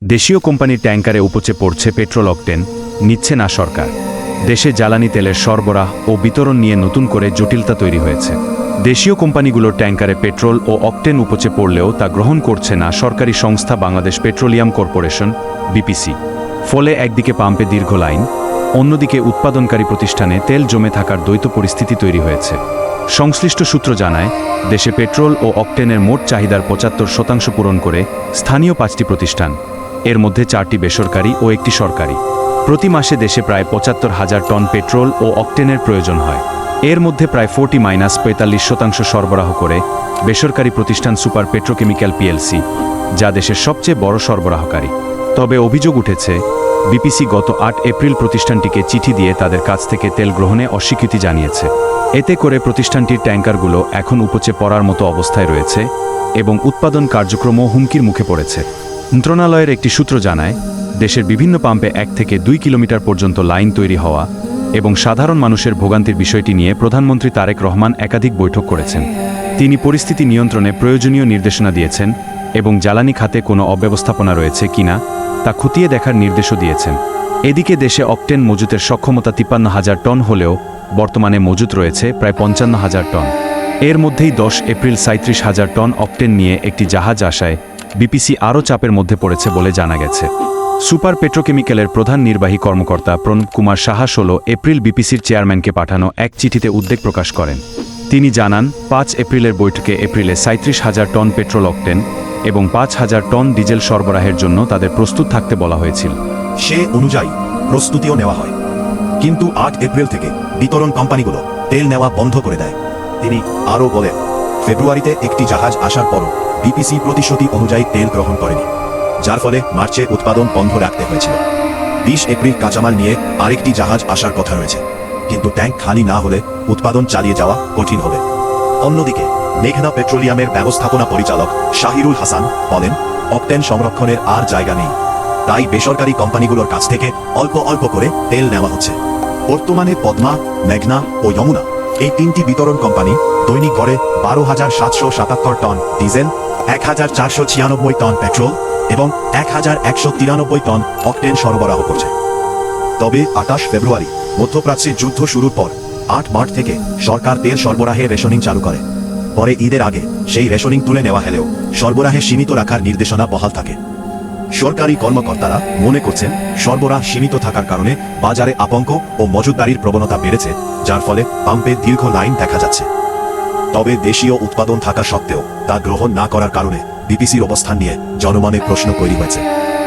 দেশীয় কোম্পানির ট্যাঙ্কারে উপচে পড়ছে পেট্রোল অকটেন, নিচ্ছে না সরকার। দেশে জ্বালানি তেলের সরবরাহ ও বিতরণ নিয়ে নতুন করে জটিলতা তৈরি হয়েছে। দেশীয় কোম্পানিগুলোর ট্যাঙ্কারে পেট্রোল ও অকটেন উপচে পড়লেও তা গ্রহণ করছে না সরকারি সংস্থা বাংলাদেশ পেট্রোলিয়াম কর্পোরেশন বিপিসি। ফলে একদিকে পাম্পে দীর্ঘ লাইন, অন্যদিকে উৎপাদনকারী প্রতিষ্ঠানে তেল জমে থাকার দ্বৈত পরিস্থিতি তৈরি হয়েছে। সংশ্লিষ্ট সূত্র জানায়, দেশে পেট্রোল ও অকটেনের মোট চাহিদার ৭৫% পূরণ করে স্থানীয় ৫টি প্রতিষ্ঠান, এর মধ্যে ৪টি বেসরকারি ও একটি সরকারি। প্রতি মাসে দেশে প্রায় ৭৫,০০০ টন পেট্রোল ও অকটেনের প্রয়োজন হয়। এর মধ্যে প্রায় ৪৫% সরবরাহ করে বেসরকারি প্রতিষ্ঠান সুপার পেট্রোকেমিক্যাল পিএলসি, যা দেশের সবচেয়ে বড় সরবরাহকারী। তবে অভিযোগ উঠেছে, বিপিসি গত ৮ এপ্রিল প্রতিষ্ঠানটিকে চিঠি দিয়ে তাদের কাছ থেকে তেল গ্রহণে অস্বীকৃতি জানিয়েছে। এতে করে প্রতিষ্ঠানটির ট্যাঙ্কারগুলো এখন উপচে পড়ার মতো অবস্থায় রয়েছে এবং উৎপাদন কার্যক্রমও হুমকির মুখে পড়েছে। মন্ত্রণালয়ের একটি সূত্র জানায়, দেশের বিভিন্ন পাম্পে ১ থেকে ২ কিলোমিটার পর্যন্ত লাইন তৈরি হওয়া এবং সাধারণ মানুষের ভোগান্তির বিষয়টি নিয়ে প্রধানমন্ত্রী তারেক রহমান একাধিক বৈঠক করেছেন। তিনি পরিস্থিতি নিয়ন্ত্রণে প্রয়োজনীয় নির্দেশনা দিয়েছেন এবং জ্বালানি খাতে কোনো অব্যবস্থাপনা রয়েছে কিনা তা খতিয়ে দেখার নির্দেশও দিয়েছেন। এদিকে দেশে অকটেন মজুতের সক্ষমতা ৫৩,০০০ টন হলেও বর্তমানে মজুত রয়েছে প্রায় ৫৫,০০০ টন। এর মধ্যেই ১০ এপ্রিল ৩৭,০০০ টন অকটেন নিয়ে একটি জাহাজ আসায় বিপিসি আরও চাপের মধ্যে পড়েছে বলে জানা গেছে। সুপার পেট্রোকেমিক্যালের প্রধান নির্বাহী কর্মকর্তা প্রণব কুমার সাহা ১৬ এপ্রিল বিপিসির চেয়ারম্যানকে পাঠানো এক চিঠিতে উদ্বেগ প্রকাশ করেন। তিনি জানান, ৫ এপ্রিলের বৈঠকে এপ্রিলে ৩৭,০০০ টন পেট্রোল অকটেন এবং ৫,০০০ টন ডিজেল সরবরাহের জন্য তাদের প্রস্তুত থাকতে বলা হয়েছিল। সে অনুযায়ী প্রস্তুতিও নেওয়া হয়, কিন্তু ৮ এপ্রিল থেকে বিতরণ কোম্পানিগুলো তেল নেওয়া বন্ধ করে দেয়। তিনি আরও বলেন, ফেব্রুয়ারিতে একটি জাহাজ আসার পরও বিপিসি প্রতিশ্রুতি অনুযায়ী তেল গ্রহণ করেনি, যার ফলে মার্চে উৎপাদন বন্ধ রাখতে হয়েছিল। ২০ এপ্রিল কাঁচামাল নিয়ে আরেকটি জাহাজ আসার কথা রয়েছে, কিন্তু ট্যাঙ্ক খালি না হলে উৎপাদন চালিয়ে যাওয়া কঠিন হবে। অন্যদিকে মেঘনা পেট্রোলিয়ামের ব্যবস্থাপনা পরিচালক শাহিরুল হাসান বলেন, অকটেন সংরক্ষণের আর জায়গা নেই, তাই বেসরকারি কোম্পানিগুলোর কাছ থেকে অল্প অল্প করে তেল নেওয়া হচ্ছে। বর্তমানে পদ্মা, মেঘনা ও যমুনা এই ৩টি বিতরণ কোম্পানি দৈনিক গড়ে ১২,৭৭৭ টন ডিজেল, ১,৪৯৬ টন পেট্রোল এবং ১,১৯৩ টন অকটেন সরবরাহ করছে। তবে ২৮ ফেব্রুয়ারি মধ্যপ্রাচ্যে যুদ্ধ শুরুর পর ৮ মার্চ থেকে সরকার তেল সরবরাহে রেশনিং চালু করে। পরে ঈদের আগে সেই রেশনিং তুলে নেওয়া হলেও সরবরাহে সীমিত রাখার নির্দেশনা বহাল থাকে। সরকারি কর্মকর্তারা মনে করছেন, সরবরাহ সীমিত থাকার কারণে বাজারে আতঙ্ক ও মজুতদারির প্রবণতা বেড়েছে, যার ফলে পাম্পে দীর্ঘ লাইন দেখা যাচ্ছে। তবে দেশীয় উৎপাদন থাকা সত্ত্বেও তা গ্রহণ না করার কারণে বিপিসির অবস্থান নিয়ে জনমনে প্রশ্ন তৈরি হয়েছে।